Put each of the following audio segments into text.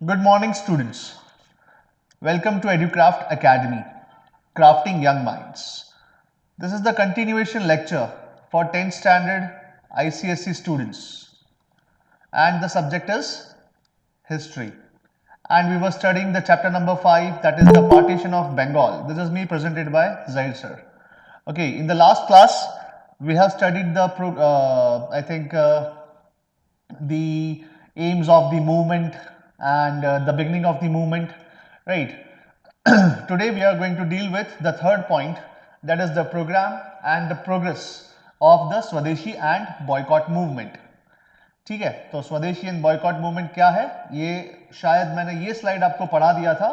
Good morning, students. Welcome to EduCraft Academy, Crafting Young Minds. This is the continuation lecture for 10th standard ICSE students, and the subject is history. And we were studying the chapter number 5, that is the partition of Bengal. This is me presented by Zaid sir. Okay, in the last class, we have studied the aims of the movement and the beginning of the movement, right? Today we are going to deal with the third point, that is the program and the progress of the Swadeshi and boycott movement. ठीक है, तो स्वदेशी and boycott movement क्या है, ये शायद मैंने ये स्लाइड आपको पढ़ा दिया था,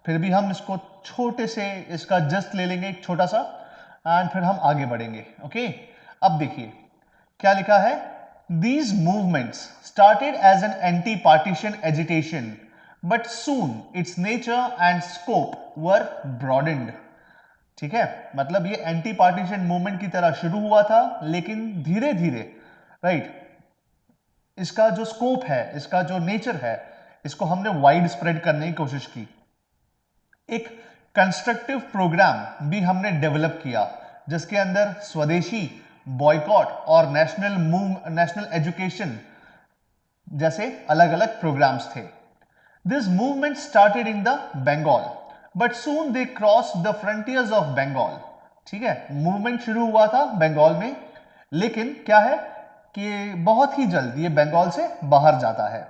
फिर भी हम इसको छोटे से इसका जस्ट ले लेंगे एक छोटा सा, एंड फिर हम आगे बढ़ेंगे. ओके, अब देखिए क्या लिखा है. These movements started as an anti-partition agitation, but soon its nature and scope were broadened. ठीक है, मतलब ये एंटी पार्टीशन मूवमेंट की तरह शुरू हुआ था, लेकिन धीरे धीरे राइट इसका जो स्कोप है, इसका जो नेचर है, इसको हमने वाइड स्प्रेड करने की कोशिश की. एक कंस्ट्रक्टिव प्रोग्राम भी हमने डेवलप किया, जिसके अंदर स्वदेशी, बॉयकॉट और नेशनल एजुकेशन जैसे अलग अलग प्रोग्राम्स थे. This movement started in the Bengal, but soon they cross the frontiers of Bengal. ठीक है, मूवमेंट शुरू हुआ था बंगाल में, लेकिन क्या है कि बहुत ही जल्द ये बंगाल से बाहर जाता है.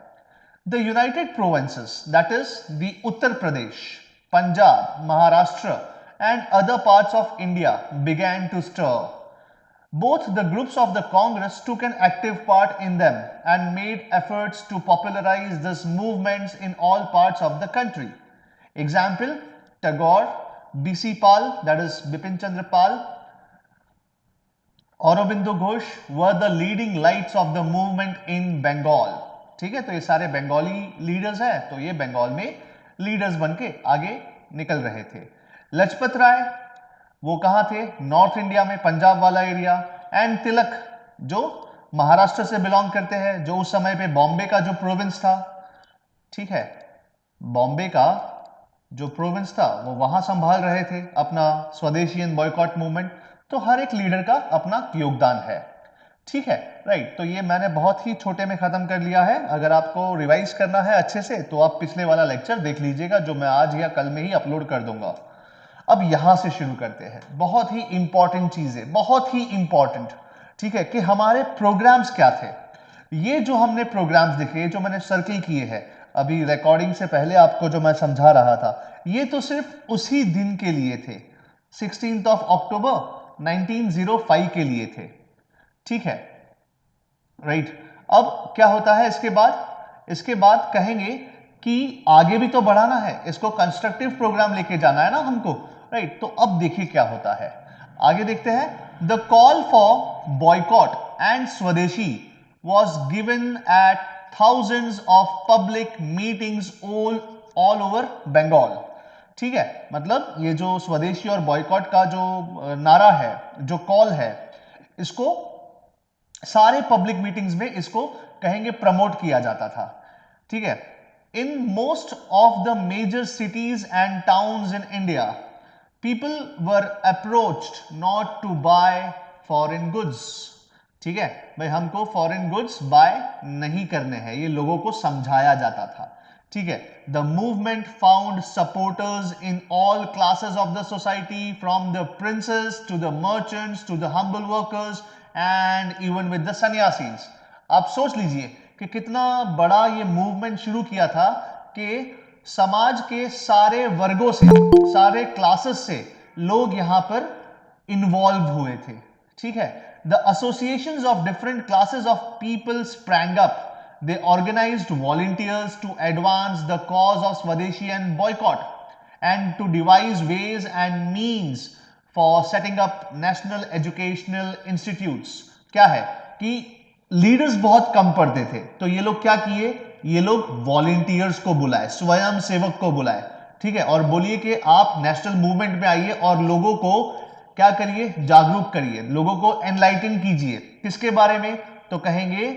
The United provinces, that is the Uttar Pradesh, Punjab, Maharashtra and other parts of India began to stir. Both the groups of the Congress took an active part in them and made efforts to popularize these movements in all parts of the country. Example, Tagore, B.C. Pal, that is Bipin Chandra Pal, Aurobindo Ghosh were the leading lights of the movement in Bengal. ठीक है, तो ये सारे Bengali leaders हैं, तो ये बंगाल में leaders बनके आगे निकल रहे थे. लजपत राय, वो कहाँ थे, नॉर्थ इंडिया में, पंजाब वाला एरिया. एंड तिलक, जो महाराष्ट्र से बिलोंग करते हैं, जो उस समय पे बॉम्बे का जो प्रोविंस था, ठीक है, बॉम्बे का जो प्रोविंस था वो वहां संभाल रहे थे अपना स्वदेशी एंड बॉयकॉट मूवमेंट. तो हर एक लीडर का अपना योगदान है. ठीक है, राइट. तो ये मैंने बहुत ही छोटे में खत्म कर लिया है. अगर आपको रिवाइज करना है अच्छे से तो आप पिछले वाला लेक्चर देख लीजिएगा, जो मैं आज या कल में ही अपलोड कर दूंगा. अब यहां से शुरू करते हैं. बहुत ही इंपॉर्टेंट चीज है, बहुत ही इंपॉर्टेंट. ठीक है, कि हमारे प्रोग्राम्स क्या थे. ये जो हमने प्रोग्राम्स देखे, जो मैंने सर्किल किए हैं अभी रिकॉर्डिंग से पहले आपको जो मैं समझा रहा था, ये तो सिर्फ उसी दिन के लिए थे, 16 अक्टूबर 1905 के लिए थे. ठीक है, राइट. अब क्या होता है इसके बाद कहेंगे कि आगे भी तो बढ़ाना है, इसको कंस्ट्रक्टिव प्रोग्राम लेके जाना है ना हमको, राइट. तो अब देखिए क्या होता है, आगे देखते हैं. The call for boycott and स्वदेशी was given at thousands of public meetings all over Bengal. ठीक है, मतलब ये जो स्वदेशी और बॉयकॉट का जो नारा है, जो कॉल है, इसको सारे पब्लिक मीटिंग्स में इसको कहेंगे प्रमोट किया जाता था. ठीक है, in most of the major cities and towns in India people were approached not to buy foreign goods. ठीक है भाई, हमको फॉरेन गुड्स बाय नहीं करने हैं, ये लोगों को समझाया जाता था. ठीक है, the movement found supporters in all classes of the society, from the princes to the merchants to the humble workers and even with the sanyasis. आप सोच लीजिए कि कितना बड़ा ये मूवमेंट शुरू किया था, कि समाज के सारे वर्गों से, सारे क्लासेस से लोग यहां पर इन्वॉल्व हुए थे. ठीक है, the associations of different classes of people sprang up. They organized volunteers to advance the cause of Swadeshi and boycott, and to devise ways and means for setting up national educational institutes. क्या है कि leaders बहुत कम पढ़ते थे, तो ये लोग क्या किए, ये लोग वॉलेंटियर्स को बुलाए, स्वयं सेवक को बुलाए. ठीक है, और बोलिए कि आप नेशनल मूवमेंट में आइए और लोगों को क्या करिए, जागरूक करिए, लोगों को एनलाइटन कीजिए. किसके बारे में, तो कहेंगे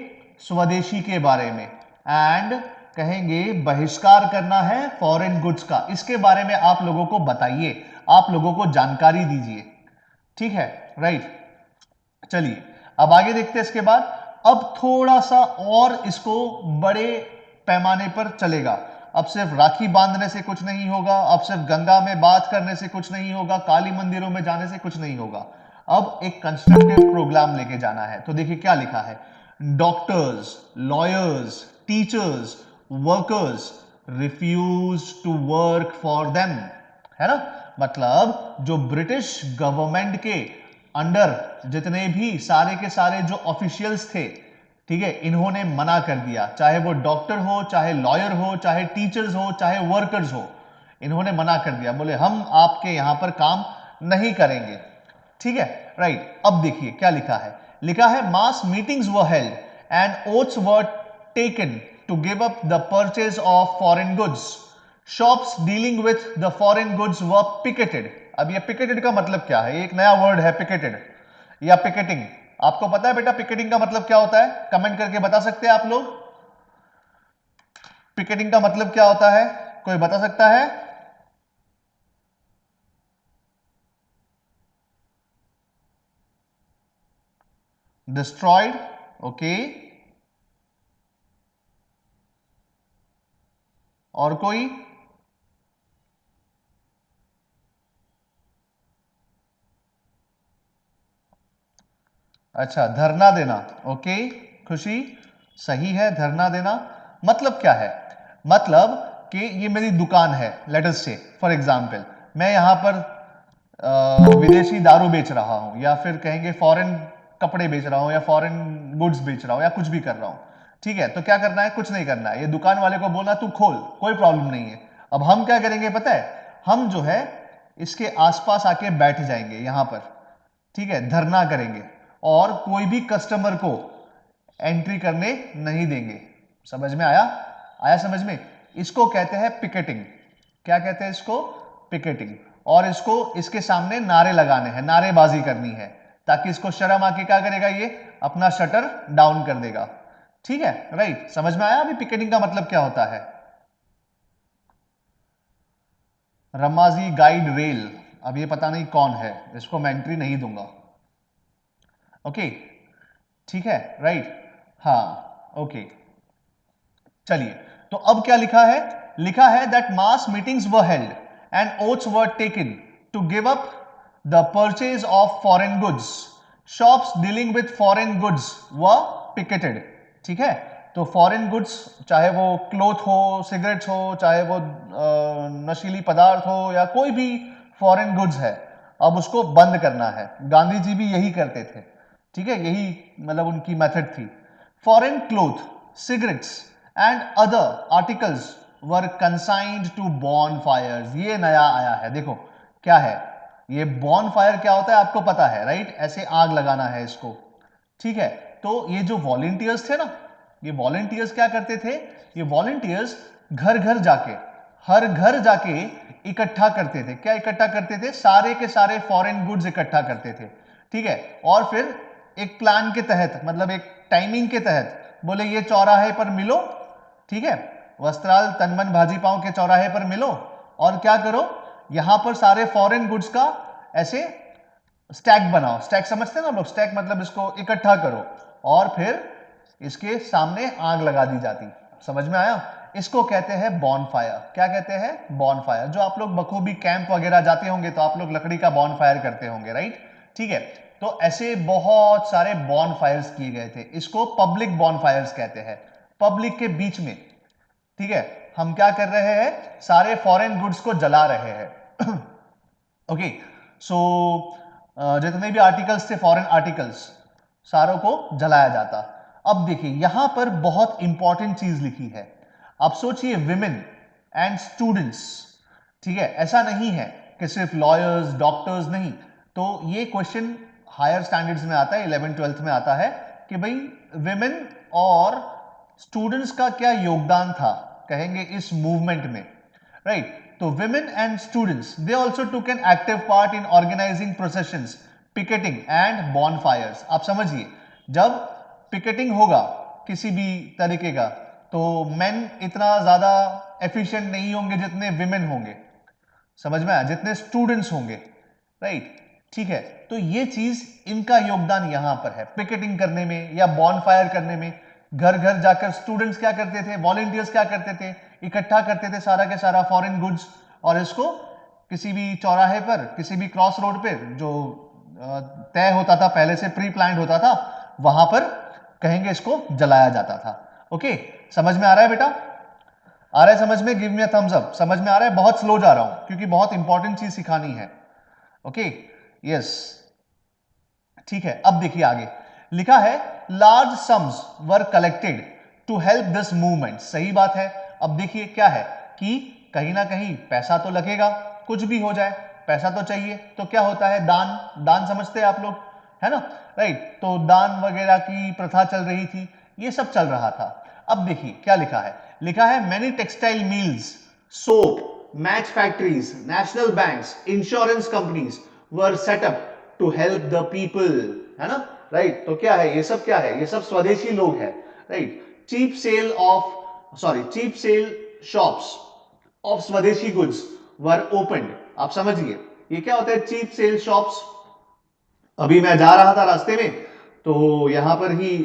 स्वदेशी के बारे में, एंड कहेंगे बहिष्कार करना है फॉरेन गुड्स का। इसके बारे में आप लोगों को बताइए, आप लोगों को जानकारी दीजिए, ठीक है, राइट। चलिए अब आगे देखते हैं इसके बाद। अब थोड़ा सा और इसको बड़े पैमाने पर चलेगा। अब सिर्फ राखी बांधने से कुछ नहीं होगा, अब सिर्फ गंगा में बात करने से कुछ नहीं होगा, काली मंदिरों में जाने से कुछ नहीं होगा। अब एक कंस्ट्रक्टिव प्रोग्राम लेके जाना है। तो देखिए क्या लिखा है, doctors, lawyers, teachers, workers refuse to work for them, है ना। मतलब जो ब्रिटिश गवर्नमेंट के अंडर जितने भी सारे के सारे जो ऑफिशियल्स थे, ठीक है, इन्होंने मना कर दिया। चाहे वो डॉक्टर हो, चाहे लॉयर हो, चाहे टीचर्स हो, चाहे वर्कर्स हो, इन्होंने मना कर दिया, बोले हम आपके यहां पर काम नहीं करेंगे, ठीक है, राइट। अब देखिए क्या लिखा है, लिखा है mass meetings were held and oaths were taken to give up the purchase of foreign goods. Shops dealing with the foreign goods were picketed. अब ये पिकेटेड का मतलब क्या है, एक नया वर्ड है पिकेटेड या पिकेटिंग। आपको पता है बेटा पिकेटिंग का मतलब क्या होता है? कमेंट करके बता सकते हैं आप लोग, पिकेटिंग का मतलब क्या होता है? कोई बता सकता है? डिस्ट्रॉयड, ओके, और कोई? अच्छा, धरना देना, ओके, खुशी सही है, धरना देना। मतलब क्या है? मतलब कि ये मेरी दुकान है, लेट अस से फॉर एग्जांपल मैं यहां पर विदेशी दारू बेच रहा हूं, या फिर कहेंगे फॉरेन कपड़े बेच रहा हूं, या फॉरेन गुड्स बेच रहा हूं, या कुछ भी कर रहा हूं, ठीक है। तो क्या करना है? कुछ नहीं करना है, ये दुकान वाले को बोलना तू खोल, कोई प्रॉब्लम नहीं है। अब हम क्या करेंगे पता है? हम जो है इसके आसपास आके बैठ जाएंगे यहां पर, ठीक है, धरना करेंगे, और कोई भी कस्टमर को एंट्री करने नहीं देंगे। समझ में आया? आया समझ में? इसको कहते हैं पिकेटिंग। क्या कहते हैं इसको? पिकेटिंग। और इसको इसके सामने नारे लगाने हैं, नारेबाजी करनी है, ताकि इसको शर्म आके क्या करेगा, ये अपना शटर डाउन कर देगा, ठीक है, राइट। समझ में आया अभी पिकेटिंग का मतलब क्या होता है? रमाजी गाइड रेल, अब ये पता नहीं कौन है, इसको मैं एंट्री नहीं दूंगा, ओके, ठीक है, राइट, हाँ, ओके। चलिए, तो अब क्या लिखा है? लिखा है that mass meetings were held and oaths were taken to give up the purchase of foreign goods. Shops dealing with foreign goods were picketed, ठीक है। तो फॉरेन गुड्स, चाहे वो क्लोथ हो, सिगरेट्स हो, चाहे वो नशीली पदार्थ हो, या कोई भी फॉरेन गुड्स है, अब उसको बंद करना है। गांधी जी भी यही करते थे, ठीक है, यही मतलब उनकी मेथड थी। Foreign cloth, cigarettes and other articles were consigned to bonfires। ये नया आया है, देखो क्या है ये bonfire, क्या होता है आपको पता है, राइट? ऐसे आग लगाना है इसको, ठीक है। तो ये जो वॉलेंटियर्स थे ना, ये वॉलेंटियर्स क्या करते थे? ये वॉलेंटियर्स घर घर जाके, हर घर जाके इकट्ठा करते थे। क्या इकट्ठा करते थे? सारे के सारे फॉरेन गुड्स इकट्ठा करते थे, ठीक है। और फिर एक प्लान के तहत, मतलब एक टाइमिंग के तहत, बोले ये चौराहे पर मिलो, ठीक है, वस्त्राल तनमन भाजी पाव के चौराहे पर मिलो, और क्या करो, यहां पर सारे फॉरेन गुड्स का ऐसे स्टैक बनाओ। स्टैक समझते हैं ना लोग? स्टैक मतलब इसको इकट्ठा करो, और फिर इसके सामने आग लगा दी जाती। समझ में आया? इसको कहते हैं बॉनफायर। क्या कहते हैं? बॉनफायर। जो आप लोग बखूबी कैंप वगैरह जाते होंगे तो आप लोग लकड़ी का बॉनफायर करते होंगे, राइट, ठीक है। तो ऐसे बहुत सारे बॉनफायर्स किए गए थे, इसको पब्लिक बॉनफायर्स कहते हैं। पब्लिक के बीच में, ठीक है, हम क्या कर रहे हैं? सारे फॉरेन गुड्स को जला रहे हैं। ओके, सो जितने भी आर्टिकल्स थे, फॉरेन आर्टिकल्स, सारों को जलाया जाता। अब देखिए यहां पर बहुत इंपॉर्टेंट चीज लिखी है। अब सोचिए विमेन एंड स्टूडेंट्स, ठीक है, ऐसा नहीं है कि सिर्फ लॉयर्स डॉक्टर्स नहीं। तो ये क्वेश्चन हायर स्टैंडर्ड्स में आता है, 11th-12th में आता है कि भाई विमेन और स्टूडेंट्स का क्या योगदान था, कहेंगे इस मूवमेंट में, राइट। तो women and students they also took an active part in organizing processions, picketing and bonfires। आप समझिए, जब पिकेटिंग होगा किसी भी तरीके का, तो मेन इतना ज्यादा एफिशिएंट नहीं होंगे जितने विमेन होंगे, समझ में आया, जितने स्टूडेंट्स होंगे, राइट। ठीक है, तो ये चीज इनका योगदान यहां पर है, पिकेटिंग करने में या बॉनफायर करने में। घर घर जाकर स्टूडेंट्स क्या करते थे, वॉलंटियर्स क्या करते थे, इकट्ठा करते थे सारा के सारा फॉरेन गुड्स, और इसको किसी भी चौराहे पर, किसी भी क्रॉस रोड पे जो तय होता था, पहले से प्री प्लान्ड होता था, वहां पर कहेंगे इसको जलाया जाता था। ओके, समझ में आ रहा है बेटा? आ रहा है समझ में? Give me a thumbs up. समझ में आ रहा है? बहुत स्लो जा रहा हूं क्योंकि बहुत इंपॉर्टेंट चीज सिखानी है। ओके, यस, ठीक है। अब देखिए आगे लिखा है, large sums were collected to help this movement. सही बात है। अब देखिए क्या है कि कहीं ना कहीं पैसा तो लगेगा, कुछ भी हो जाए पैसा तो चाहिए, तो क्या होता है, दान। दान समझते हैं आप लोग, है ना, राइट। तो दान वगैरह की प्रथा चल रही थी, ये सब चल रहा था। अब देखिए क्या लिखा है, लिखा है many textile mills, soap, match factories, national banks, insurance companies were set up to help the people, है ना, राइट। तो क्या है ये सब, क्या है ये सब, स्वदेशी लोग हैं, right. Cheap sale shops of swadeshi goods were opened. आप समझिए ये क्या होता है चीप सेल शॉप्स। अभी मैं जा रहा था रास्ते में, तो यहां पर ही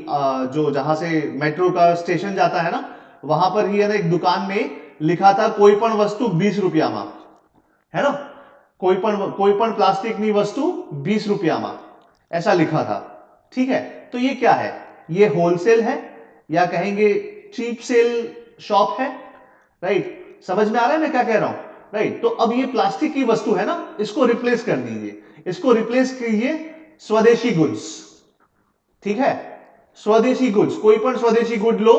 जो जहां से मेट्रो का स्टेशन जाता है ना, वहां पर ही है ना एक दुकान में लिखा था कोई पण वस्तु 20 रुपया में, है ना, कोई पण प्लास्टिकनी वस्तु 20 रुपया में, ऐसा लिखा था। ठीक है, तो ये क्या है, ये होलसेल है या कहेंगे चीप सेल शॉप है, राइट। समझ में आ रहा है मैं क्या कह रहा हूं, राइट। तो अब ये प्लास्टिक की वस्तु है ना, इसको रिप्लेस कर दीजिए, इसको रिप्लेस कीजिए स्वदेशी गुड्स। ठीक है, स्वदेशी गुड्स, कोई पण स्वदेशी गुड लो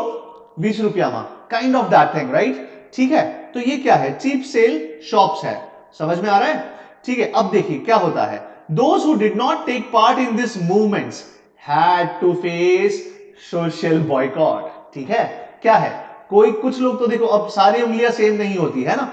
20 रुपया में, kind of that thing, right. ठीक है, तो ये क्या है, चीप सेल शॉप्स है। समझ में आ रहा है? ठीक है, अब देखिए क्या होता है, those who did not take part in this movements had to face social boycott. ठीक है, क्या है, कोई कुछ लोग तो देखो, अब सारी उंगलियां सेम नहीं होती है ना,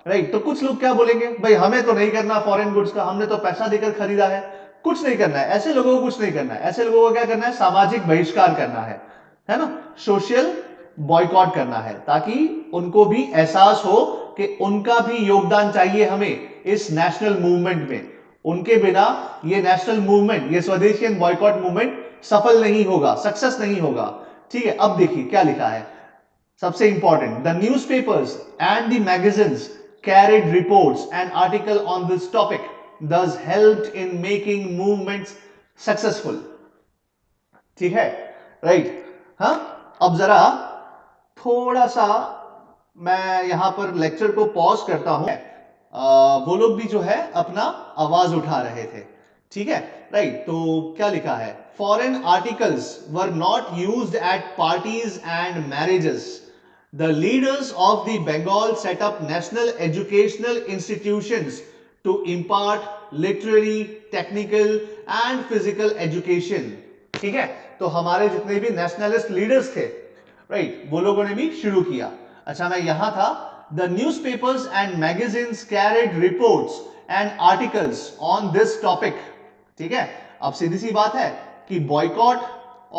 राइट। तो कुछ लोग क्या बोलेंगे, भाई हमें तो नहीं करना फॉरेन गुड्स का, हमने तो पैसा देकर खरीदा है, कुछ नहीं करना है, ऐसे लोगों को कुछ नहीं करना है। ऐसे लोगों को क्या करना है, सामाजिक बहिष्कार करना है ना, सोशल बॉयकॉट करना है, ताकि उनको भी एहसास हो कि उनका भी योगदान चाहिए हमें इस नेशनल मूवमेंट में। उनके बिना ये नेशनल मूवमेंट, ये स्वदेशी बॉयकॉट मूवमेंट सफल नहीं होगा, सक्सेस नहीं होगा। ठीक है, अब देखिए क्या लिखा है, सबसे important, the newspapers and the magazines carried reports and article on this topic, thus helped in making movements successful. ठीक है, राइट। हाँ, अब जरा थोड़ा सा मैं यहां पर लेक्चर को पॉज करता हूं। वो लोग भी जो है अपना आवाज उठा रहे थे, ठीक है, राइट। तो क्या लिखा है, foreign articles were not used eight parties and marriages. The leaders of the Bengal set up national educational institutions to impart literary, technical and physical education. ठीक है, तो हमारे जितने भी नेशनलिस्ट लीडर्स थे, राइट, वो लोगों ने भी शुरू किया। अच्छा, मैं यहां था, the newspapers and magazines carried reports and articles on this topic. ठीक है, अब सीधी सी बात है कि बॉयकॉट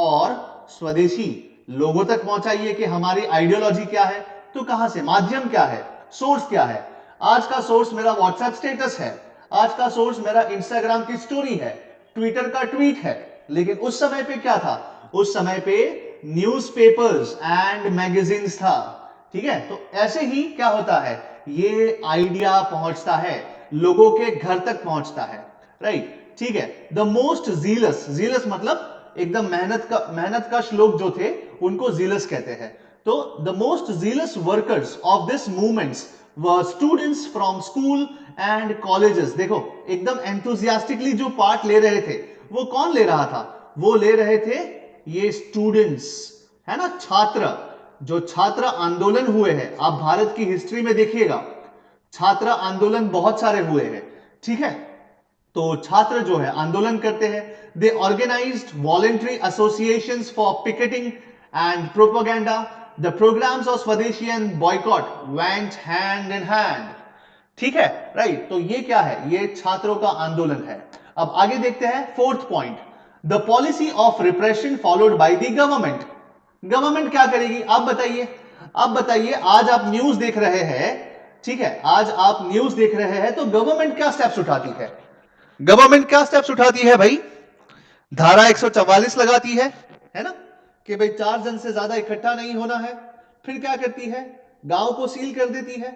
और स्वदेशी लोगों तक पहुंचाइए कि हमारी आइडियोलॉजी क्या है, तो कहां से, माध्यम क्या है, सोर्स क्या है। आज का सोर्स मेरा व्हाट्सएप स्टेटस है, आज का सोर्स मेरा इंस्टाग्राम की स्टोरी है, ट्विटर का ट्वीट है, लेकिन उस समय पे क्या था, उस समय पे न्यूज़पेपर्स एंड मैगजीन्स था। ठीक है, तो ऐसे ही क्या होता है, ये आइडिया पहुंचता है, लोगों के घर तक पहुंचता है, राइट। ठीक है, द मोस्ट जीलस मतलब एकदम मेहनतकश लोग जो थे उनको जीलस कहते हैं। तो the most jealous workers of this movements were students from school and colleges. देखो एकदम एंथुजियास्टिकली जो पार्ट ले रहे थे, वो कौन ले रहा था, वो ले रहे थे ये स्टूडेंट्स, है ना, छात्र। जो छात्र आंदोलन हुए हैं, आप भारत की हिस्ट्री में देखिएगा, छात्र आंदोलन बहुत सारे हुए हैं। ठीक है, तो छात्र जो है आंदोलन करते हैं, they organised voluntary associations for picketing and propaganda, the programmes of swadeshi and boycott went hand in hand. ठीक है, राइट। तो ये क्या है, ये छात्रों का आंदोलन है। अब आगे देखते हैं fourth point, the policy of repression followed by the government. Government क्या करेगी आप बताइए? अब बताइए, आज आप न्यूज देख रहे हैं, ठीक है, आज आप न्यूज देख रहे हैं, तो गवर्नमेंट क्या स्टेप्स उठाती है? गवर्नमेंट क्या स्टेप्स उठाती है भाई? धारा 144 लगाती है ना, कि भाई 4 जन से ज्यादा इकट्ठा नहीं होना है। फिर क्या करती है? गांव को सील कर देती है,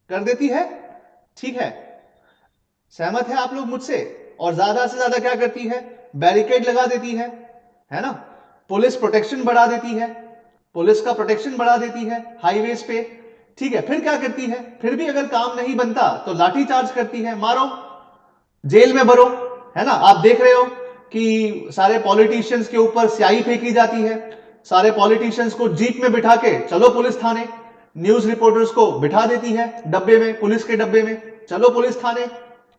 कर देती है, ठीक है। सहमत है आप लोग मुझसे? और ज्यादा से ज्यादा क्या करती है? बैरिकेड लगा देती है ना। पुलिस प्रोटेक्शन बढ़ा देती है, पुलिस का प्रोटेक्शन बढ़ा देती है हाईवेज पे, ठीक है। फिर क्या करती है? फिर भी अगर काम नहीं बनता तो लाठी चार्ज करती है, मारो, जेल में भरो, है ना। आप देख रहे हो कि सारे पॉलिटिशियंस के ऊपर स्याही फेंकी जाती है, सारे पॉलिटिशियंस को जीप में बिठा के चलो पुलिस थाने, न्यूज रिपोर्टर्स को बिठा देती है डब्बे में, पुलिस के डब्बे में, चलो पुलिस थाने,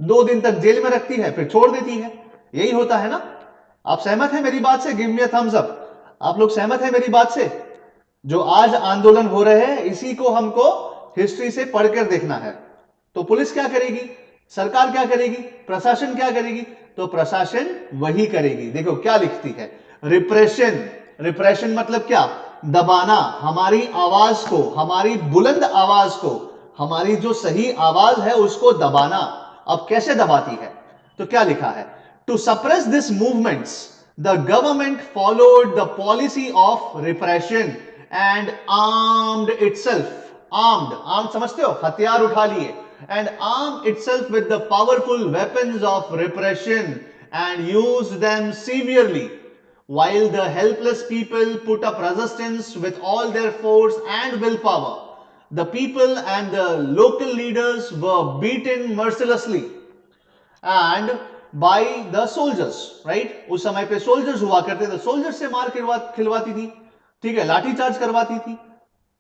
2 दिन तक जेल में रखती है, फिर छोड़ देती है। यही होता है ना। आप सहमत है मेरी बात से? Give me a thumbs up. आप लोग सहमत है मेरी बात से? जो आज आंदोलन हो रहे हैं इसी को हमको हिस्ट्री से पढ़कर देखना है। तो पुलिस क्या करेगी? सरकार क्या करेगी? प्रशासन क्या करेगी? तो प्रशासन वही करेगी। देखो क्या लिखती है, रिप्रेशन। रिप्रेशन मतलब क्या? दबाना, हमारी आवाज को, हमारी बुलंद आवाज को, हमारी जो सही आवाज है उसको दबाना। अब कैसे दबाती है? तो क्या लिखा है, to suppress this movements the government followed the policy of repression and armed itself. Armed समझते हो? हथियार उठा लिए। And armed itself with the powerful weapons of repression and used them severely, while the helpless people put up resistance with all their force and willpower. The people and the local leaders were beaten mercilessly and by the soldiers, right? उस समय पे soldiers हुआ करते थे, soldiers से मार खिलवाती थी, ठीक है, लाठी चार्ज करवाती थी,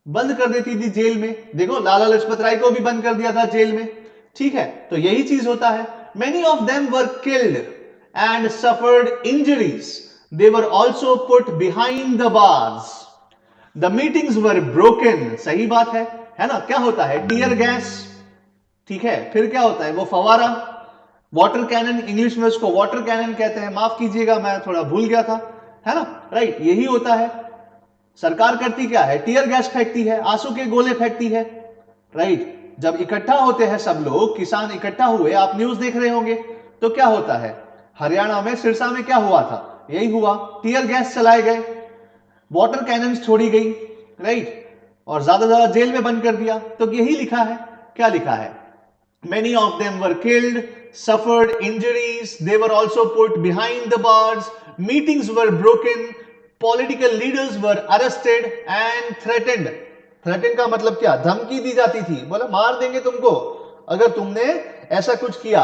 बंद कर देती थी जेल में। देखो लाला लाजपत राय को भी बंद कर दिया था जेल में, ठीक है। तो यही चीज होता है। Many of them were killed and suffered injuries, they were also put behind the bars, the meetings were broken. सही बात है ना। क्या होता है? टीयर गैस, ठीक है। फिर क्या होता है? वो फवारा, वाटर कैनन, इंग्लिश में उसको वाटर कैनन कहते हैं, माफ कीजिएगा मैं थोड़ा भूल गया था, है ना, राइट। यही होता है। सरकार करती क्या है? टीयर गैस फेंकती है, आंसू के गोले फेंकती है, राइट। जब इकट्ठा होते हैं सब लोग, किसान इकट्ठा हुए, आप न्यूज देख रहे होंगे, तो क्या होता है? हरियाणा में सिरसा में क्या हुआ था? यही हुआ, टीयर गैस चलाए गए, वाटर कैनन छोड़ी गई, राइट, और ज्यादा जेल में बंद कर दिया। तो यही लिखा है। क्या लिखा है? Many of them were killed, suffered injuries, they were also put behind the bars, meetings were broken, political leaders were arrested and threatened. Threatened का मतलब क्या? धमकी दी जाती थी, बोला मार देंगे तुमको अगर तुमने ऐसा कुछ किया,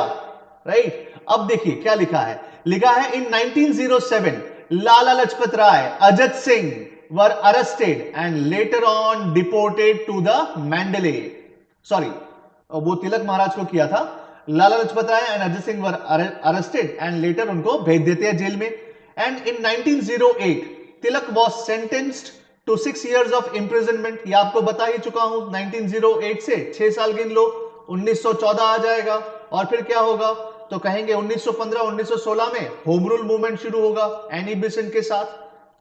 राइट। अब देखिए क्या लिखा है, लिखा है इन 1907 लाला लाजपत राय, Ajay Singh were arrested and later on deported to the Mandalay, sorry, वो तिलक महाराज को किया था। Lala Lajpat Rai and Ajay Singh were arrested and later उनको भेज देते हैं जेल में। And in 1908 Tilak was sentenced to 6 years of imprisonment. ये आपको बता ही चुका हूं, 1908 से 6 साल गिन लो, 1914 आ जाएगा। और फिर क्या होगा? तो कहेंगे 1915 1916 में होम रूल मूवमेंट शुरू होगा एनी बेसेंट के साथ,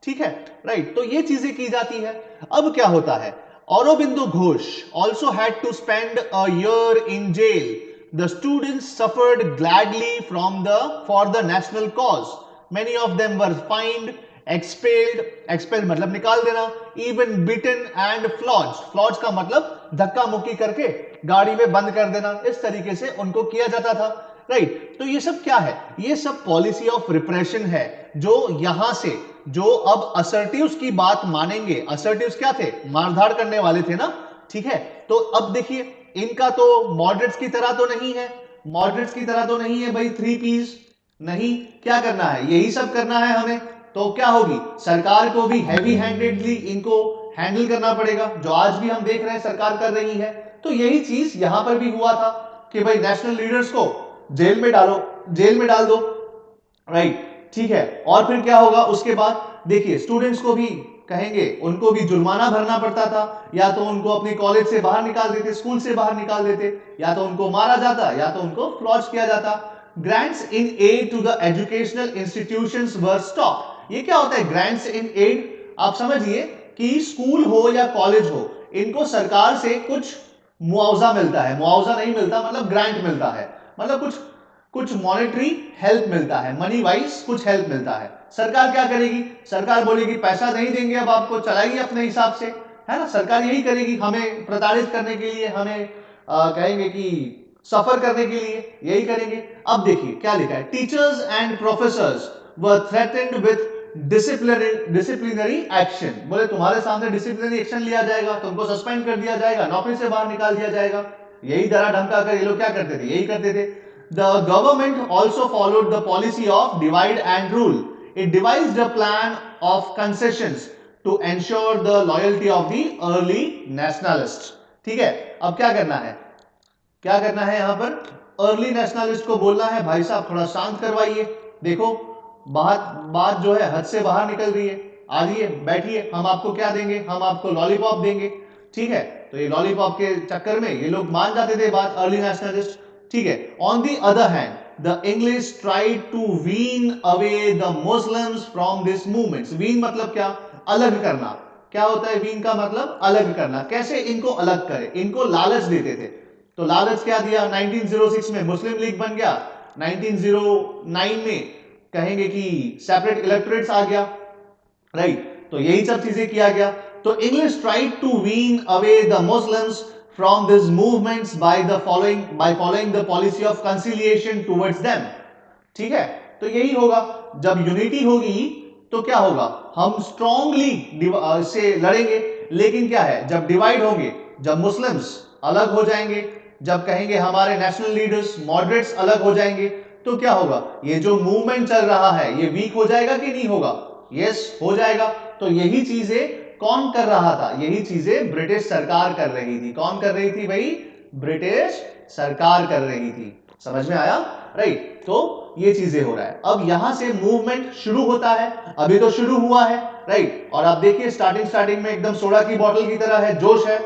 ठीक है, राइट। तो ये चीजें की जाती है। अब क्या होता है? Aurobindo Ghosh also had to spend a year in jail. The students suffered gladly for the national cause. Many of them were fined, expelled मतलब निकाल देना, even beaten and flogged. Flogged का मतलब धक्का मुक्की करके गाड़ी में बंद कर देना, इस तरीके से उनको किया जाता था, राइट। तो ये सब क्या है? ये सब पॉलिसी ऑफ रिप्रेशन है, जो यहां से जो अब असर्टिव्स की बात मानेंगे। असर्टिव्स क्या थे? मारधाड़ करने वाले थे ना, ठीक है। तो अब देखिए, इनका तो मॉडरेट्स की तरह तो नहीं है, मॉडरेट्स की तरह तो नहीं है भाई, 3 Ps नहीं। क्या करना है? यही सब करना है हमें। तो क्या होगी? सरकार को भी हैवी हैंडेडली इनको हैंडल करना पड़ेगा, जो आज भी हम देख रहे हैं सरकार कर रही है। तो यही चीज यहां पर भी हुआ था कि भाई नेशनल लीडर्स को जेल में डालो, जेल में डाल दो, राइट, ठीक है। और फिर क्या होगा उसके बाद? देखिए स्टूडेंट्स को भी कहेंगे, उनको भी जुर्माना भरना पड़ता था, या तो उनको अपने कॉलेज से बाहर निकाल देते, स्कूल से बाहर निकाल देते, या तो उनको मारा जाता, या तो उनको फ्लॉज किया जाता। Grants in aid to the educational institutions were stop. ये क्या होता है ग्रांट्स इन एड? आप समझिए कि स्कूल हो या कॉलेज हो, इनको सरकार से कुछ मुआवजा मिलता है, मुआवजा नहीं मिलता मतलब ग्रांट मिलता है, मतलब कुछ कुछ मॉनेटरी हेल्प मिलता है, मनी वाइज कुछ हेल्प मिलता है। सरकार क्या करेगी, सरकार बोलेगी पैसा नहीं देंगे, अब आपको चलाइए अपने हिसाब से, है ना। सरकार यही करेगी, हमें प्रताड़ित करने के लिए, हमें कहेंगे कि सफर करने के लिए यही करेंगे। अब देखिए क्या लिखा है, teachers and professors were threatened with disciplinary action. बोले तुम्हारे सामने डिसिप्लिनरी एक्शन लिया जाएगा, तुमको सस्पेंड कर दिया जाएगा, नौकरी से बाहर निकाल दिया जाएगा। यही डरा धमका कर ये लोग क्या करते थे, यही करते थे। The government also followed the policy of divide and rule. It devised a plan of concessions to ensure the loyalty of the early nationalists. ठीक है, अब क्या करना है, क्या करना है यहां पर, अर्ली नेशनलिस्ट को बोलना है भाई साहब थोड़ा शांत करवाइए, देखो बात जो है हद से बाहर निकल रही है, आइए बैठिए, हम आपको क्या देंगे, हम आपको लॉलीपॉप देंगे। ठीक है, तो ये लॉलीपॉप के चक्कर में ये लोग मान जाते थे बात, अर्ली नेशनलिस्ट। ठीक है, on the other hand the English tried to wean away the Muslims from this movements. Wean मतलब क्या, अलग करना। क्या होता है वीन का मतलब, अलग करना। कैसे इनको अलग करें, इनको लालच देते थे। तो लालच क्या दिया, 1906 में मुस्लिम लीग बन गया, 1909 में कहेंगे कि सेपरेट इलेक्टोरेट्स आ गया, राइट। तो यही सब चीजें किया गया। तो English tried to wean away the Muslims from these movements by following the policy of conciliation towards them। ठीक है, तो यही होगा, जब यूनिटी होगी तो क्या होगा, हम स्ट्रांगली से लड़ेंगे। लेकिन क्या है, जब डिवाइड होंगे, जब मुस्लिम्स अलग हो जाएंगे, जब कहेंगे हमारे नेशनल लीडर्स मॉडरेट्स अलग हो जाएंगे, तो क्या होगा, ये जो मूवमेंट चल रहा है ये वीक हो जाएगा कि नहीं होगा, यस हो जाएगा। तो यही चीजें कौन कर रहा था, यही चीजें ब्रिटिश सरकार कर रही थी। कौन कर रही थी भाई, ब्रिटिश सरकार कर रही थी। समझ में आया, राइट। तो ये चीजें हो रहा है। अब यहां से मूवमेंट शुरू होता है, अभी तो शुरू हुआ है, राइट। और आप देखिए स्टार्टिंग में एकदम सोडा की बोतल की तरह है, जोश है।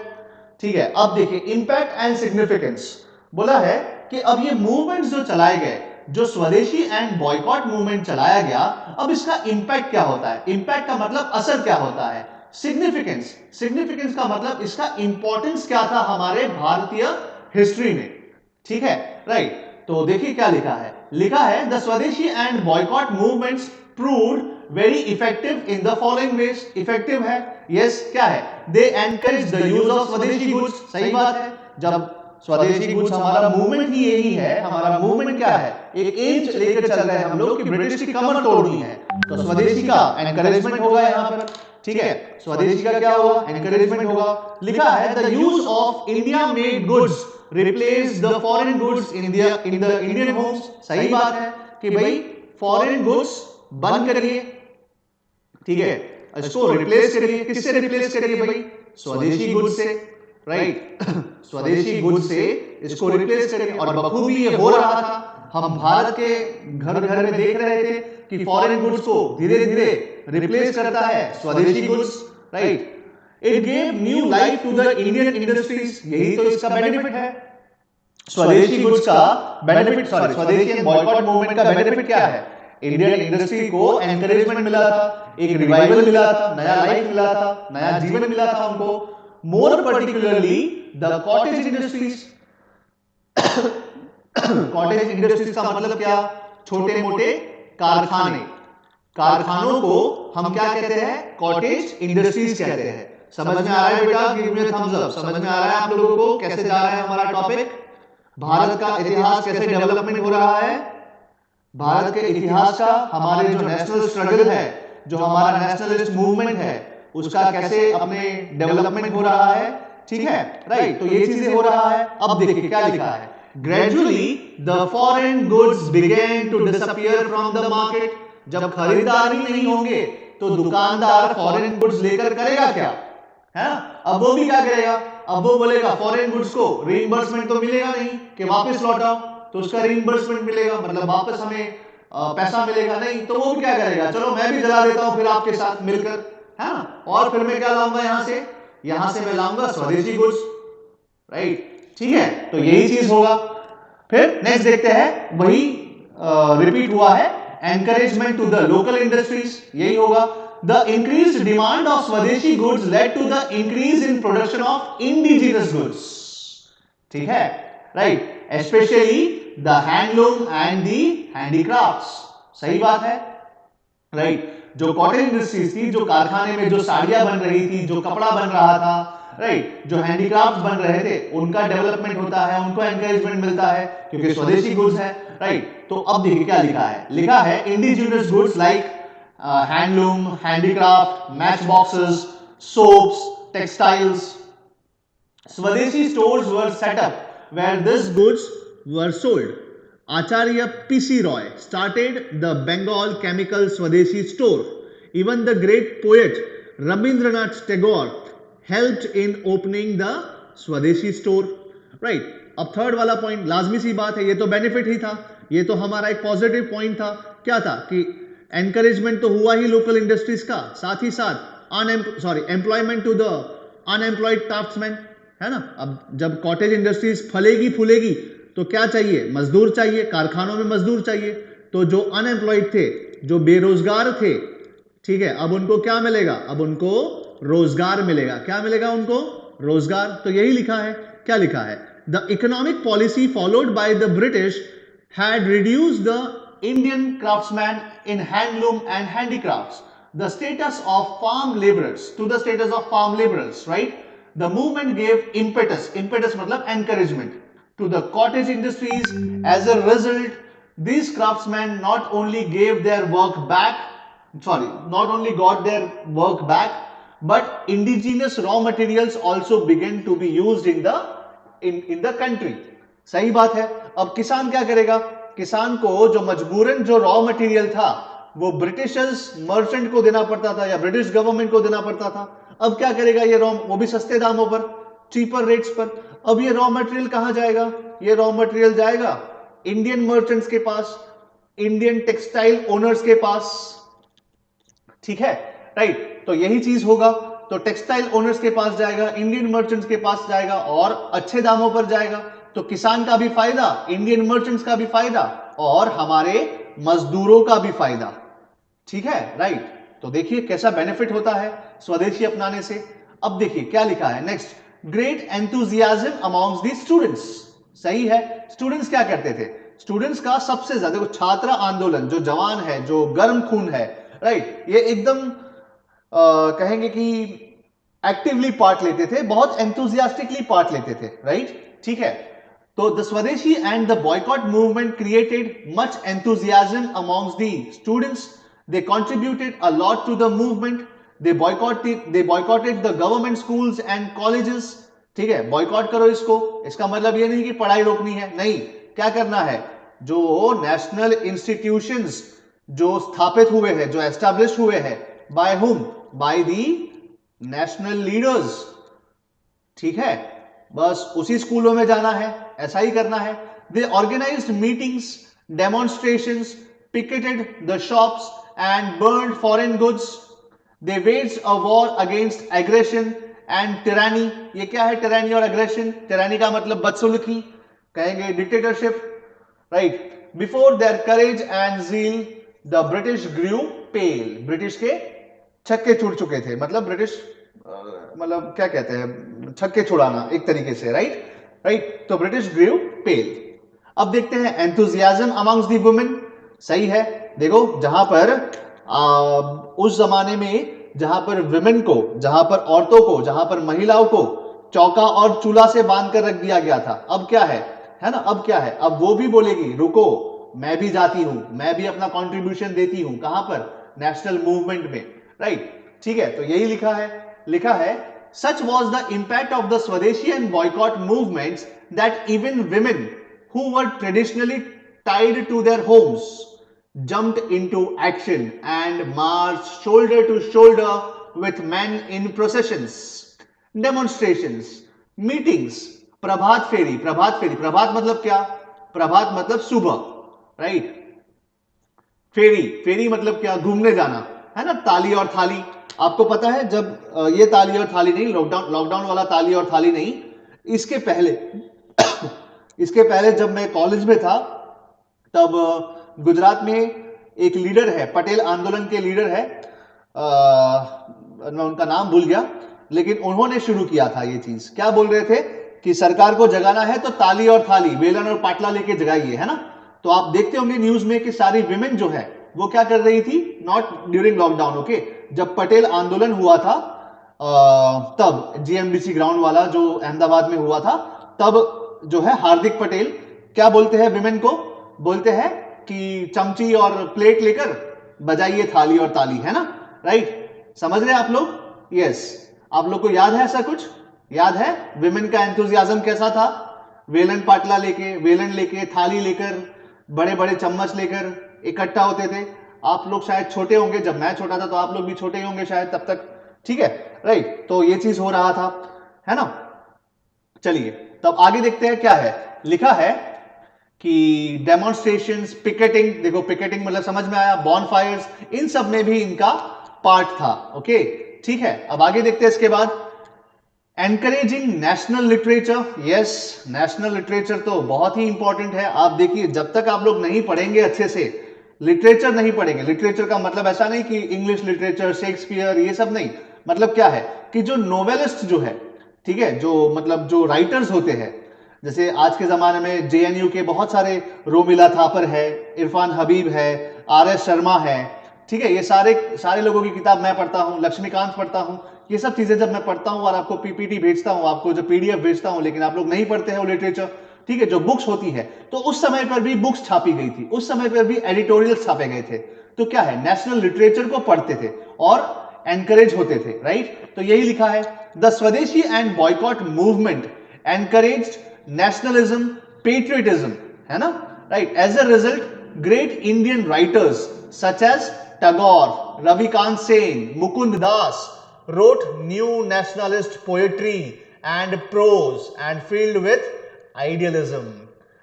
ठीक है, अब देखिए इंपैक्ट एंड सिग्निफिकेंस। बोला है कि अब ये मूवमेंट्स जो चलाए गए, जो स्वदेशी एंड बॉयकॉट मूवमेंट चलाया गया, अब इसका इंपैक्ट क्या होता है, इंपैक्ट का मतलब असर क्या होता है। सिग्निफिकेंस का मतलब इसका इंपॉर्टेंस क्या था हमारे भारतीय हिस्ट्री में। ठीक है, राइट। तो देखिए क्या लिखा है, the swadeshi and boycott movements proved very effective in the following veg. Effective है, यस क्या है, they encourage the use of swadeshi goods. सही बात है, जब स्वदेशी गुड्स, हमारा मूवमेंट ही यही है, हमारा मूवमेंट क्या है, एक एम लेकर चल रहे हैं हम लोग कि ब्रिटिश की कमर तोड़नी है, तो स्वदेशी का एनकरेजमेंट होगा यहां पर। ठीक है, स्वदेशी का क्या होगा, एनकरेजमेंट होगा। लिखा है the use of India made goods replace the foreign goods in the Indian homes. सही बात है कि भाई फॉरेन गुड्स बंद करिए, ठीक है, इसको रिप्लेस करिए। किससे रिप्लेस करिए भाई, स्वदेशी गुड्स से, राइट। स्वदेशी गुड्स से इसको रिप्लेस करिए, और बखूबी ये हो रहा था। हम भारत के घर घर में देख रहे थे कि फॉरेन गुड्स को धीरे धीरे रिप्लेस करता है swadeshi goods, right. It gave new life to the Indian industries, यही तो इसका बेनिफिट है। स्वदेशी गुड्स का benefit, sorry swadeshi and boycott movement का बेनिफिट क्या है, इंडियन इंडस्ट्री को एनकरेजमेंट मिला था, एक रिवाइवल मिला था, नया लाइफ मिला था, नया जीवन मिला था उनको। More particularly the cottage industries. Cottage industries का मतलब क्या, छोटे मोटे कारखाने, कारखानों को हम क्या कहते हैं, कॉटेज इंडस्ट्रीज कहते हैं। समझ में आ रहा है बेटा, give me a thumbs up. समझ में आ रहा है आप लोगों को कैसे जा रहा है हमारा टॉपिक, भारत का इतिहास कैसे डेवलपमेंट हो रहा है, भारत के इतिहास का, हमारे जो नेशनल स्ट्रगल है, जो हमारा नेशनलिस्ट मूवमेंट है, उसका कैसे अपने डेवलपमेंट हो रहा है। ठीक है, राइट। तो ये चीजें हो रहा है। अब देखिए क्या लिखा है, gradually the foreign goods began to disappear from the market. जब खरीदार ही नहीं होंगे तो दुकानदार फॉरेन गुड्स लेकर करेगा क्या, है ना। अब वो भी क्या करेगा, अब वो बोलेगा फॉरेन गुड्स को रीइंबर्समेंट तो मिलेगा नहीं कि वापस लौटाओ, तो उसका रीइंबर्समेंट मिलेगा, मतलब वापस हमें पैसा मिलेगा नहीं, तो वो क्या करेगा, चलो मैं भी जला देता हूं फिर आपके साथ मिलकर, है ना। और फिर मैं क्या लाऊंगा यहां से मैं लाऊंगा स्वदेशी गुड्स, राइट। ठीक है, तो यही चीज होगा। फिर नेक्स्ट देखते हैं, वही रिपीट हुआ है, encouragement to the local industries, यही होगा। the increased demand of Swadeshi goods led to the increase in production of indigenous goods. ठीक है, right? Especially the handloom and the handicrafts. सही बात है, right? जो कॉटन इंडस्ट्रीज थी, जो कारखाने में जो साड़ियां बन रही थी, जो कपड़ा बन रहा था, राइट, जो हैंडीक्राफ्ट बन रहे थे, उनका डेवलपमेंट होता है, उनको एनकरेजमेंट मिलता है क्योंकि स्वदेशी गुड्स है, राइट। तो अब देखिए क्या लिखा है, लिखा है indigenous goods like handloom, handicraft, match boxes, soaps, textiles. Swadeshi stores were set up where these goods were sold. Acharya P.C. Roy started the Bengal Chemical Swadeshi store. Even the great poet Rabindranath Tagore helped in opening the Swadeshi store. Right? अब third वाला point लाजमी सी बात है, ये तो benefit ही था, ये तो हमारा एक पॉजिटिव पॉइंट था। क्या था कि एनकरेजमेंट तो हुआ ही लोकल इंडस्ट्रीज का, साथ ही साथ employment to the unemployed craftsman, है ना। अब जब कॉटेज इंडस्ट्रीज फलेगी फूलेगी तो क्या चाहिए, मजदूर चाहिए, कारखानों में मजदूर चाहिए। तो जो अनएम्प्लॉयड थे, जो बेरोजगार थे, ठीक है, अब उनको क्या मिलेगा, अब उनको रोजगार मिलेगा। क्या मिलेगा उनको, रोजगार। तो यही लिखा है, क्या लिखा है, the economic policy followed by the British had reduced the Indian craftsman in handloom and handicrafts the status of farm labourers to the status of farm labourers, right. The movement gave impetus मतलब encouragement to the cottage industries. As a result, these craftsmen not only got their work back, but indigenous raw materials also began to be used in the country. सही बात है। अब किसान क्या करेगा, किसान को जो मजबूरन जो रॉ मटेरियल था वो ब्रिटिशर्स मर्चेंट को देना पड़ता था या ब्रिटिश गवर्नमेंट को देना पड़ता था। अब क्या करेगा ये रॉ, वो भी सस्ते दामों पर, चीपर रेट्स पर। अब ये रॉ मटेरियल कहां जाएगा, ये रॉ मटेरियल जाएगा इंडियन मर्चेंट्स के पास, इंडियन टेक्सटाइल ओनर्स के पास, ठीक है, राइट। तो यही चीज होगा, तो टेक्सटाइल ओनर्स के पास जाएगा, इंडियन मर्चेंट्स के पास जाएगा और अच्छे दामों पर जाएगा। तो किसान का भी फायदा, इंडियन मर्चेंट्स का भी फायदा और हमारे मजदूरों का भी फायदा, ठीक है, राइट। तो देखिए कैसा बेनिफिट होता है स्वदेशी अपनाने से। अब देखिए क्या लिखा है next, great enthusiasm amongst the students. सही है, स्टूडेंट्स क्या करते थे, स्टूडेंट्स का सबसे ज्यादा, देखो छात्र आंदोलन, जो जवान है, जो गर्म खून है, राइट, ये एकदम कहेंगे कि एक्टिवली पार्ट लेते थे, बहुत एंथुजियास्टिकली पार्ट लेते थे, राइट, ठीक है। तो the swadeshi and the boycott movement created much enthusiasm amongst the students. They contributed a lot to the movement. They boycotted the government schools and colleges. ठीक है, बॉयकॉट करो इसको, इसका मतलब ये नहीं कि पढ़ाई रोकनी है, नहीं, क्या करना है, जो नेशनल इंस्टीट्यूशंस जो स्थापित हुए हैं, जो एस्टैब्लिश हुए हैं, by whom, by the national leaders, ठीक है, बस उसी स्कूलों में जाना है, ऐसा ही करना है। They organised meetings, demonstrations, picketed the shops and burned foreign goods. They waged a war against aggression and tyranny. ये क्या है tyranny और aggression? tyranny का मतलब बदसुल्की, कहेंगे dictatorship, right? Before their courage and zeal, the British grew pale. British के छक्के छुड़ चुके थे, मतलब ब्रिटिश मतलब क्या कहते हैं, छक्के छुड़ाना एक तरीके से, राइट। तो ब्रिटिश grew pale. अब देखते हैं enthusiasm amongst the women. सही है, देखो जहां पर उस जमाने में जहां पर विमेन को, जहां पर औरतों को, जहां पर महिलाओं को चौका और चूल्हा से बांध कर रख दिया गया था, अब क्या है ना, अब क्या है, अब वो भी बोलेगी रुको, मैं भी जाती हूं, मैं भी अपना कंट्रीब्यूशन देती हूं, कहां पर, नेशनल मूवमेंट में, राइट, ठीक है। तो यही लिखा है such was the impact of the swadeshi and boycott movements that even women who were traditionally tied to their homes jumped into action and marched shoulder to shoulder with men in processions, demonstrations, meetings, प्रभात फेरी, प्रभात मतलब क्या, प्रभात मतलब सुबह, right, फेरी मतलब क्या, घूमने जाना, है ना, ताली और थाली। आपको पता है जब ये ताली और थाली नहीं, लॉकडाउन वाला ताली और थाली नहीं, इसके पहले जब मैं कॉलेज में था तब गुजरात में एक लीडर है, पटेल आंदोलन के लीडर है मैं उनका नाम भूल गया, लेकिन उन्होंने शुरू किया था ये चीज। क्या बोल रहे थे कि सरकार को जगाना है तो ताली और थाली, वेलन और पाटला लेके जगाइए, है ना। तो आप देखते होंगे न्यूज में कि सारी विमेन जो है वो क्या कर रही थी, नॉट ड्यूरिंग लॉकडाउन, ओके, जब पटेल आंदोलन हुआ था तब जीएमडीसी ग्राउंड वाला जो अहमदाबाद में हुआ था, तब जो है हार्दिक पटेल क्या बोलते हैं विमेन को, बोलते हैं कि चमची और प्लेट लेकर बजाइए थाली और ताली, है ना, राइट। समझ रहे आप लोग? यस। आप लोग को याद है ऐसा कुछ? याद है विमेन का एंथुजियाज्म कैसा था? वेलन पाटला लेके, वेलन लेके, थाली लेकर, बड़े बड़े चम्मच लेकर इकट्ठा होते थे। आप लोग शायद छोटे होंगे, जब मैं छोटा था तो आप लोग भी छोटे ही होंगे शायद तब तक, ठीक है, राइट। तो ये चीज हो रहा था, है ना। चलिए तब आगे देखते हैं क्या है लिखा है कि डेमोन्स्ट्रेशंस, पिकेटिंग, देखो पिकेटिंग मतलब समझ में आया, बॉनफायर्स, इन सब में भी इनका पार्ट था, ओके, ठीक है। अब आगे देखते हैं इसके बाद, encouraging national literature. Yes, national literature तो बहुत ही इंपॉर्टेंट है। आप देखिए जब तक आप लोग नहीं पढ़ेंगे अच्छे से लिटरेचर, नहीं पढ़ेंगे, लिटरेचर का मतलब ऐसा नहीं कि इंग्लिश लिटरेचर, शेक्सपियर, ये सब नहीं, मतलब क्या है कि जो नोवेलिस्ट जो है, ठीक है, जो मतलब जो राइटर्स होते हैं, जैसे आज के जमाने में जेएनयू के बहुत सारे, रोमिला थापर है, इरफान हबीब है, आर.एस. शर्मा है, ठीक है, ये सारे सारे लोगों की किताब मैं पढ़ता हूँ, लक्ष्मीकांत पढ़ता हूँ, ये सब चीजें जब मैं पढ़ता हूँ और आपको पीपीटी भेजता हूँ, आपको जो पीडीएफ भेजता हूँ, लेकिन आप लोग नहीं पढ़ते हैं वो लिटरेचर, ठीक है, जो बुक्स होती है, तो उस समय पर भी बुक्स छापी गई थी, उस समय पर भी एडिटोरियल छापे गए थे, तो क्या है, नेशनल लिटरेचर को पढ़ते थे और एनकरेज होते थे, राइट। तो यही लिखा है, the swadeshi and boycott movement encouraged nationalism, patriotism, है ना, right. As a result great Indian writers such as Tagore, Ravikant Sen, Mukund Das wrote new nationalist poetry and prose and filled with idealism.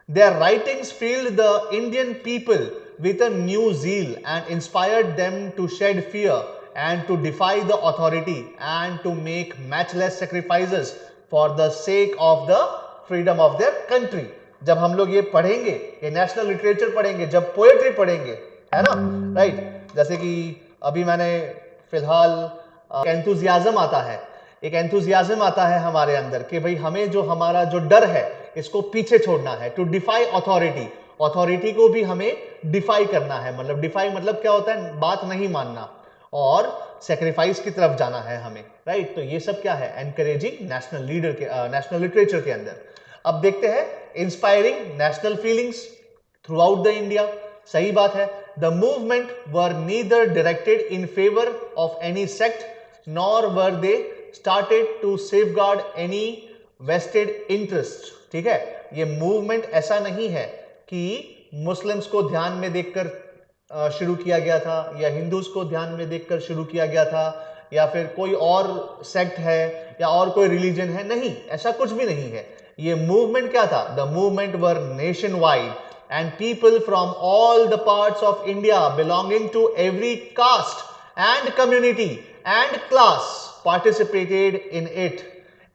Their writings filled the Indian people with a new zeal and inspired them to shed fear and to defy the authority and to make matchless sacrifices for the sake of the freedom of their country. जब हम लोग ये पढ़ेंगे, ये national literature पढ़ेंगे, जब poetry पढ़ेंगे, है ना, राइट, जैसे कि अभी मैंने फिलहाल एंथुजियाज्म आता है, एक एंथुजियाज्म आता है हमारे अंदर कि भाई हमें जो हमारा जो डर है इसको पीछे छोड़ना है, टू डिफाई अथॉरिटी, अथॉरिटी को भी हमें डिफाई करना है, मतलब डिफाई मतलब क्या होता है, बात नहीं मानना, और सेक्रीफाइस की तरफ जाना है हमें, राइट। तो ये सब क्या है, एनकरेजिंग नेशनल लीडर के, नेशनल लिटरेचर के अंदर। अब देखते हैं inspiring national feelings throughout the India. सही बात है, the movement were neither directed in favour of any sect nor were they started to safeguard any vested interest, ठीक है। ये मूवमेंट ऐसा नहीं है कि मुस्लिम्स को ध्यान में देखकर शुरू किया गया था, या हिंदूज को ध्यान में देखकर शुरू किया गया था, या फिर कोई और सेक्ट है या और कोई रिलीजन है, नहीं, ऐसा कुछ भी नहीं है। ये मूवमेंट क्या था, the movement were nation wide and people from all the parts of India belonging to every caste and community and class participated in it.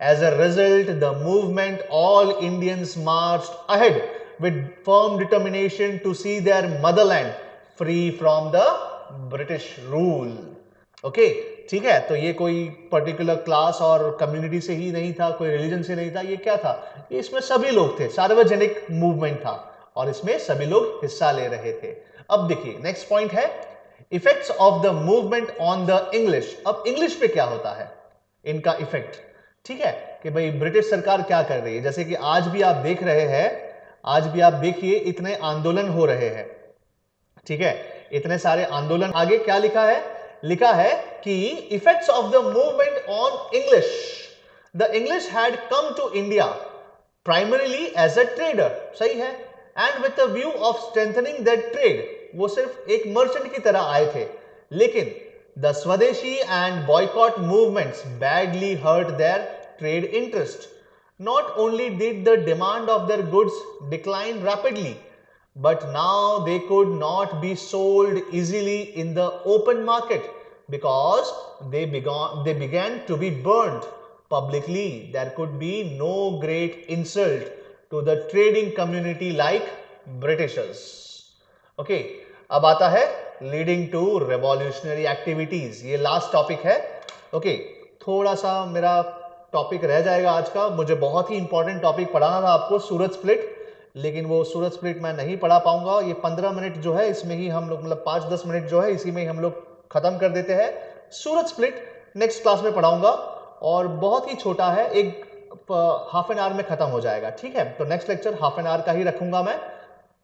As a result, the movement, all Indians marched ahead with firm determination to see their motherland free from the British rule. Okay, ठीक है, तो ये कोई particular class और community से ही नहीं था, कोई रिलीजन से नहीं था, ये क्या था, ये इसमें सभी लोग थे, सार्वजनिक मूवमेंट था और इसमें सभी लोग हिस्सा ले रहे थे। अब देखिए नेक्स्ट पॉइंट है effects of the movement on the English. अब इंग्लिश पे क्या होता है, इनका इफेक्ट, ठीक है, कि भाई ब्रिटिश सरकार क्या कर रही है। जैसे कि आज भी आप देख रहे हैं, आज भी आप देखिए इतने आंदोलन हो रहे हैं, ठीक है, इतने सारे आंदोलन। आगे क्या लिखा है, लिखा है कि effects of the movement on English, the English had come to India primarily as a trader, सही है, and with the view of strengthening that trade, वो सिर्फ एक मर्चेंट की तरह आए थे, लेकिन the swadeshi and boycott movements badly hurt their trade interest. Not only did the demand of their goods decline rapidly, but now they could not be sold easily in the open market because they began to be burnt publicly. There could be no great insult to the trading community like Britishers. Okay, अब आता है leading to revolutionary activities, ये last topic है। Okay, थोड़ा सा मेरा topic रह जाएगा आज का। मुझे बहुत ही इंपॉर्टेंट टॉपिक पढ़ाना था आपको, सूरज स्प्लिट, लेकिन वो सूरज स्प्लिट मैं नहीं पढ़ा पाऊंगा। ये 15 मिनट जो है इसमें ही हम लोग, मतलब 5-10 मिनट जो है इसी में ही हम लोग खत्म कर देते हैं। सूरज स्प्लिट नेक्स्ट क्लास में पढ़ाऊंगा और बहुत ही छोटा है, एक हाफ एन आवर में खत्म हो जाएगा, ठीक है। तो next lecture half an hour का ही रखूंगा मैं,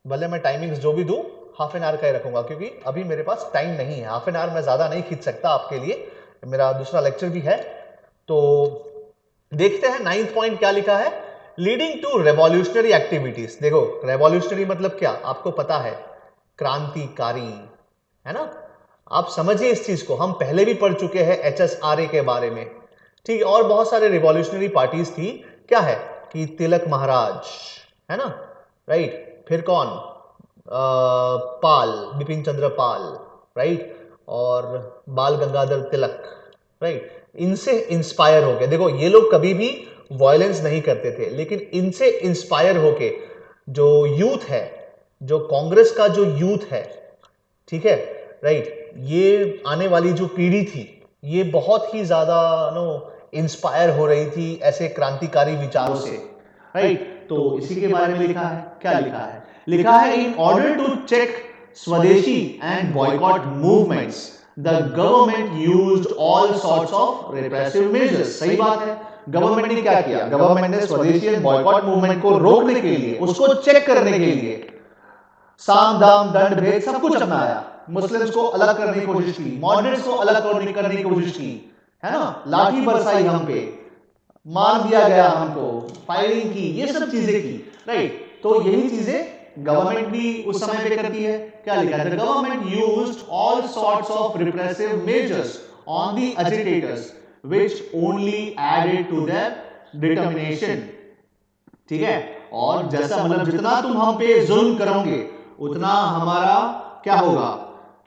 भले मैं टाइमिंग्स जो भी दूं हाफ एन आवर का ही रखूंगा, क्योंकि अभी मेरे पास टाइम नहीं है। हाफ एन आवर मैं ज्यादा नहीं खींच सकता आपके लिए, मेरा दूसरा लेक्चर भी है। तो देखते हैं 9th पॉइंट क्या लिखा है, लीडिंग टू रेवोल्यूशनरी एक्टिविटीज। देखो रेवोल्यूशनरी मतलब क्या, आपको पता है, क्रांतिकारी, है ना। आप समझिए इस चीज को, हम पहले भी पढ़ चुके हैं HSRA के बारे में, ठीक है। और बहुत सारे रिवॉल्यूशनरी पार्टीज थी, क्या है कि तिलक महाराज, है ना, राइट। फिर कौन, पाल, बिपिन चंद्र पाल, राइट, और बाल गंगाधर तिलक, राइट। इनसे इंस्पायर होके, देखो ये लोग कभी भी वायलेंस नहीं करते थे, लेकिन इनसे इंस्पायर होके जो यूथ है, जो कांग्रेस का जो यूथ है, ठीक है, राइट, ये आने वाली जो पीढ़ी थी, ये बहुत ही ज्यादा इंस्पायर हो रही थी ऐसे क्रांतिकारी विचारों से, राइट। तो इसी के बारे में लिखा है, क्या लिखा है, लिखा है in order to check swadeshi and boycott movements the government used all sorts of repressive measures. सही बात है, गवर्नमेंट ने क्या किया, गवर्नमेंट ने स्वदेशी एंड बॉयकॉट मूवमेंट को रोकने के लिए, उसको चेक करने के लिए साम दाम दंड भेद सब कुछ अपनाया। मुस्लिम्स को अलग करने की कोशिश की, मॉडरेट्स को अलग करने की कोशिश की, है ना, लाठी बरसाई हम पे, मार दिया गया हमको, फायरिंग की, ये सब चीजें की, राइट। तो यही चीजें गवर्नमेंट भी उस समय पे करती है। क्या लिखा है, the government used all sorts of repressive measures on the agitators which only added to their determination, ठीक है। और जैसा मतलब जितना तुम हम पे जुल्म करोगे उतना हमारा क्या होगा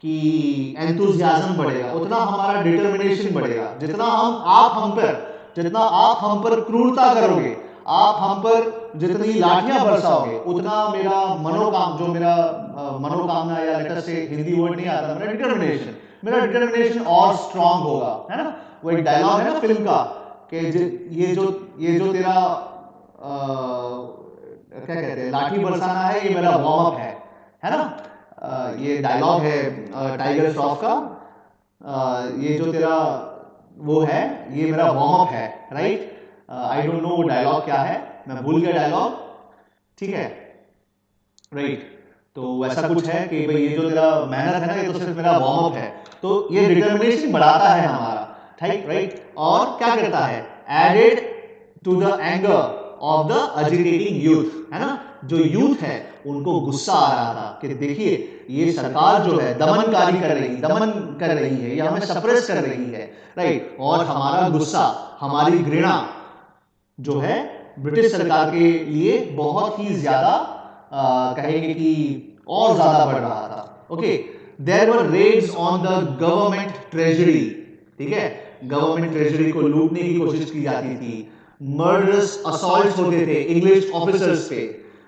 कि एंथुसियाज्म बढ़ेगा, उतना हमारा डिटर्मिनेशन बढ़ेगा। जितना आप हम पर क्रूरता करोगे, आप हम पर जितनी लाठियां बरसाओगे, उतना मेरा मनोकामना या लेटर से हिंदी वर्ड नहीं आता, मेरा डिटर्मिनेशन और स्ट्रांग होगा, है ना। वो एक डायलॉग है ना फिल्म का कि ये जो तेरा क्या कहते हैं, लाठी बरसाना है, ये मेरा वार्म अप है ना। ये डायलॉग है टाइगर श्रॉफ का, ये जो तेरा वो है, ये मेरा वार्म अप है, राइट। आई डोंट नो वो डायलॉग क्या है, मैं भूल गया डायलॉग, ठीक है, राइट। तो वैसा कुछ है कि भाई ये जो तेरा मेहनत है ना, ये तो सिर्फ मेरा वार्म अप है। तो ये डिटर्मिनेशन बढ़ाता है हमारा, ठीक, राइट। और क्या करता है, added to the anger of the agitating youth, है ना। जो यूथ है उनको गुस्सा आ रहा था कि देखिए ये सरकार जो है दमन कर रही है, ये हमें सप्रेस कर रही है, राइट। और हमारा गुस्सा, हमारी घृणा जो है ब्रिटिश सरकार के लिए बहुत ही ज्यादा कहेंगे कि और ज्यादा बढ़ रहा था। Okay, there were raids on the government treasury, ठीक है, गवर्नमेंट ट्रेजरी को लूटने की कोशिश की जाती थी। मर्डरस असॉल्ट्स होते थे इंग्लिश ऑफिसर्स पे।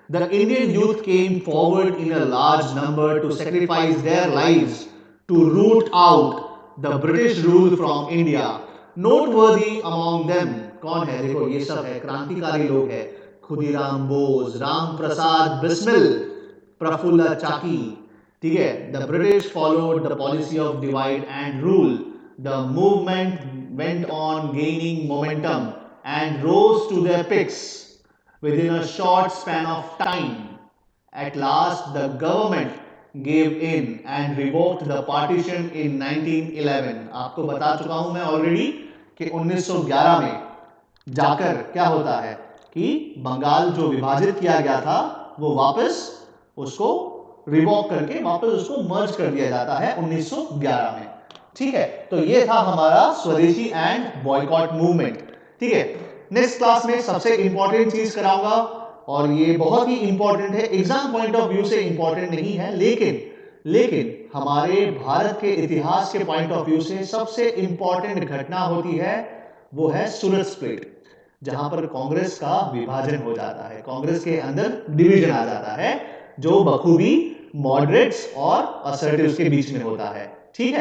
The Indian youth came forward in a large number to sacrifice their lives to root out the British rule from India. Noteworthy among them कौन है, देखो ये सब है क्रांतिकारी लोग हैं, खुदीराम बोस, राम प्रसाद बिस्मिल, प्रफुल्ल चाकी, ठीक है। The British followed the policy of divide and rule. The movement went on gaining momentum and rose to their peaks within a short span of time. At last, the government gave in and revoked the partition in 1911. आपको बता चुका हूं मैं already कि 1911 में जाकर क्या होता है कि बंगाल जो विभाजित किया गया था वो वापस उसको रिवॉक करके वापस उसको मर्ज कर दिया जाता है 1911 में, ठीक है। तो ये था हमारा स्वदेशी एंड बॉयकॉट मूवमेंट, ठीक है। नेक्स्ट क्लास में सबसे इंपॉर्टेंट चीज कराऊंगा, और ये बहुत ही इंपॉर्टेंट है, एग्जाम पॉइंट ऑफ व्यू से इंपॉर्टेंट नहीं है, लेकिन हमारे भारत के इतिहास के पॉइंट ऑफ व्यू से सबसे इंपॉर्टेंट घटना होती है, वो है सूरत स्प्लिट, जहां पर कांग्रेस का विभाजन हो जाता है, कांग्रेस के अंदर डिवीजन आ जाता है, जो बखूबी मॉडरेट्स और असर्टिव्स के बीच में होता है। ठीक है।